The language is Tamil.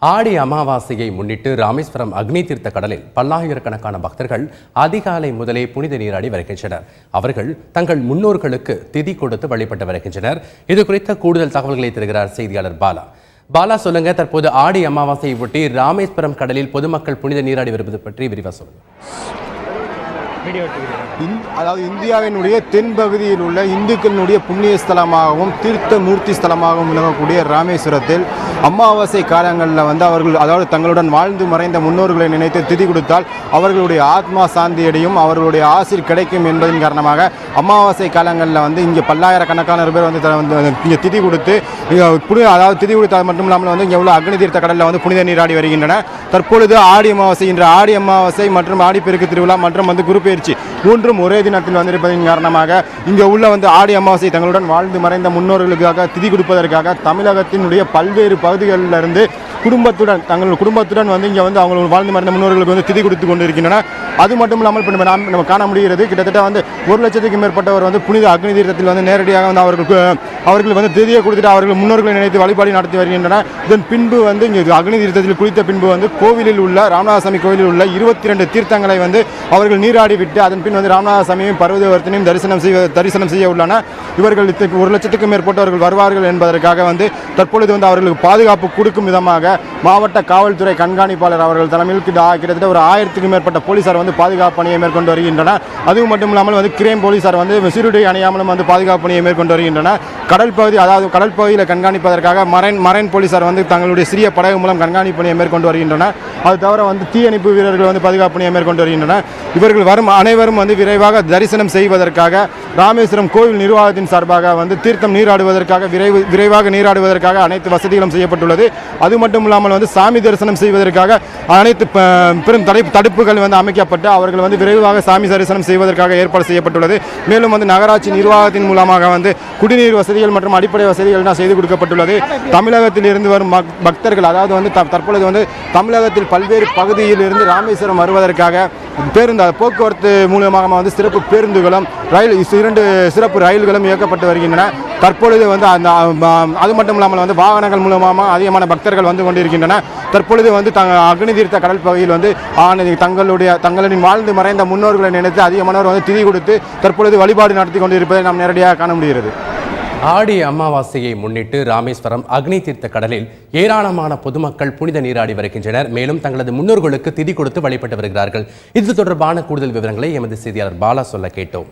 ஆடி அமாவாசையை முன்னிட்டு ராமேஸ்வரம் அக்னி தீர்த்த கடலில் பல்லாயிரக்கணக்கான பக்தர்கள் அதிகாலை முதலே புனித நீராடி வருகின்றனர். அவர்கள் தங்கள் முன்னோர்களுக்கு திதி கொடுத்து வழிபட்டு வருகின்றனர். இது குறித்த கூடுதல் தகவல்களை தருகிறார் செய்தியாளர் பாலா. சொல்லுங்க, தற்போது ஆடி அமாவாசையை ஒட்டி ராமேஸ்வரம் கடலில் பொதுமக்கள் புனித நீராடி வருவது பற்றி விரிவாக சொல்லுங்க. அதாவது இந்தியாவினுடைய தென்பகுதியில் உள்ள இந்துக்களினுடைய புண்ணிய ஸ்தலமாகவும் தீர்த்த மூர்த்தி ஸ்தலமாகவும் விளங்கக்கூடிய ராமேஸ்வரத்தில் அமாவாசை காலங்களில் அவர்கள் அதாவது தங்களுடன் வாழ்ந்து மறைந்த முன்னோர்களை நினைத்து திதி கொடுத்தால் அவர்களுடைய ஆத்மா சாந்தியடையும், அவர்களுடைய ஆசீர் கிடைக்கும் என்பதன் காரணமாக அமாவாசை காலங்களில் இங்கே பல்லாயிரக்கணக்கான பேர் இங்கே திதி கொடுத்து அதாவது திதி கொடுத்தால் மட்டும் இல்லாமல் இங்கே உள்ள அக்னி தீர்த்த கடலில் புனித நீராடி வருகின்றன. தற்பொழுது ஆடி அமாவாசை, இன்று ஆடி அமாவாசை மற்றும் ஆடிப்பெருக்கு திருவிழா மற்றும் குரு பயிற்சி மூன்றும் ஒரே தினத்தில் வந்திருப்பதன் காரணமாக இங்கே உள்ள ஆடி அமாவாசை தங்களுடன் வாழ்ந்து மறைந்த முன்னோர்களுக்காக திதி கொடுப்பதற்காக தமிழகத்தினுடைய பல்வேறு பகுதிகளிலிருந்து தங்கள் குடும்பத்துடன் இங்கே அவங்க வாழ்ந்து மறைந்த முன்னோர்களுக்கு திதி கொடுத்து கொண்டிருக்கின்றன. அது மட்டும் இல்லாமல் இப்போ நம்ம காண முடிகிறது, கிட்டத்தட்ட 1 லட்சத்துக்கும் மேற்பட்டவர் புனித அக்னி தீர்த்தத்தில் நேரடியாக அவர்கள் திதியை கொடுத்துட்டு அவர்கள் முன்னோர்களை நினைத்து வழிபாடு நடத்தி வருகின்றனர். இதன் பின்பு இங்கே அக்னி தீர்த்தத்தில் குளித்த பின்பு கோவிலில் உள்ள ராமநாதசாமி கோவிலில் உள்ள 22 தீர்த்தங்களை அவர்கள் நீராடி விட்டு அதன் பின் ராமநாதசாமியும் பர்வதவர்த்தனையும் தரிசனம் செய்ய உள்ளனர். இவர்கள் 1 லட்சத்துக்கும் மேற்பட்டவர்கள் வருவார்கள் என்பதற்காக தற்பொழுது அவர்களுக்கு பாதுகாப்பு கொடுக்கும் விதமாக மாவட்ட காவல்துறை கண்காணிப்பாளர் அவர்கள் தலைமையில் கிட்டத்தட்ட ஒரு 1000க்கும் மேற்பட்ட போலீசார் பாதுகாப்பு பணியை மேற்கொண்டு வருகின்றனர். அதுவும் மட்டும் இல்லாமல் கிரேம் போலீசார் சீருடை அணியாமலும் பாதுகாப்பு பணியை மேற்கொண்டு வருகின்றனர். கடல் பகுதியில் கண்காணிப்பதற்காக மரைன் போலீசார் தங்களுடைய சிறிய படகு மூலம் கண்காணிப்பு பணியை மேற்கொண்டு வருகின்றனர். அது தவிர தீயணைப்பு வீரர்கள் பாதுகாப்பு பணியை மேற்கொண்டு வருகின்றனர். இவர்கள் வரும் அனைவரும் விரைவாக தரிசனம் செய்வதற்காக ராமேஸ்வரம் கோவில் நிர்வாகத்தின் சார்பாக தீர்த்தம் நீராடுவதற்காக விரைவாக நீராடுவதற்காக அனைத்து வசதிகளும் செய்யப்பட்டுள்ளது. அது மட்டும் இல்லாமல் சாமி தரிசனம் செய்வதற்காக அனைத்து பெரும் தடுப்புகள் அமைக்கப்பட்டு அவர்கள் விரைவாக சாமி தரிசனம் செய்வதற்காக ஏற்பாடு செய்யப்பட்டுள்ளது. மேலும் நகராட்சி நிர்வாகத்தின் மூலமாக குடிநீர் வசதிகள் மற்றும் அடிப்படை வசதிகள் தான் செய்து கொடுக்கப்பட்டுள்ளது. தமிழகத்தில் இருந்து வரும் பக்தர்கள் அதாவது தற்பொழுது தமிழகத்தில் பல்வேறு பகுதியில் இருந்து ராமேஸ்வரம் வருவதற்காக போக்குவரத்து மூலமாக சிறப்பு பேருந்துகளும் 2 சிறப்பு ரயில்களும் இயக்கப்பட்டு வருகின்றன. தற்பொழுது அது மட்டும் இல்லாமல் வாகனங்கள் மூலமாக அதிகமான பக்தர்கள் கொண்டிருக்கின்றன. தற்பொழுது அக்னி தீர்த்த கடல் பகுதியில் தங்களின் வாழ்ந்து மறைந்த முன்னோர்களை நினைத்து அதிகமானவர் திதி கொடுத்து தற்பொழுது வழிபாடு நடத்தி கொண்டிருப்பதை நாம் நேரடியாக காண முடிகிறது. ஆடி அமாவாசையை முன்னிட்டு ராமேஸ்வரம் அக்னி தீர்த்த கடலில் ஏராளமான பொதுமக்கள் புனித நீராடி வருகின்றனர். மேலும் தங்களது முன்னோர்களுக்கு திதி கொடுத்து வழிபட்டு வருகிறார்கள். இது தொடர்பான கூடுதல் விவரங்களை எமது செய்தியாளர் பாலா சொல்ல கேட்டோம்.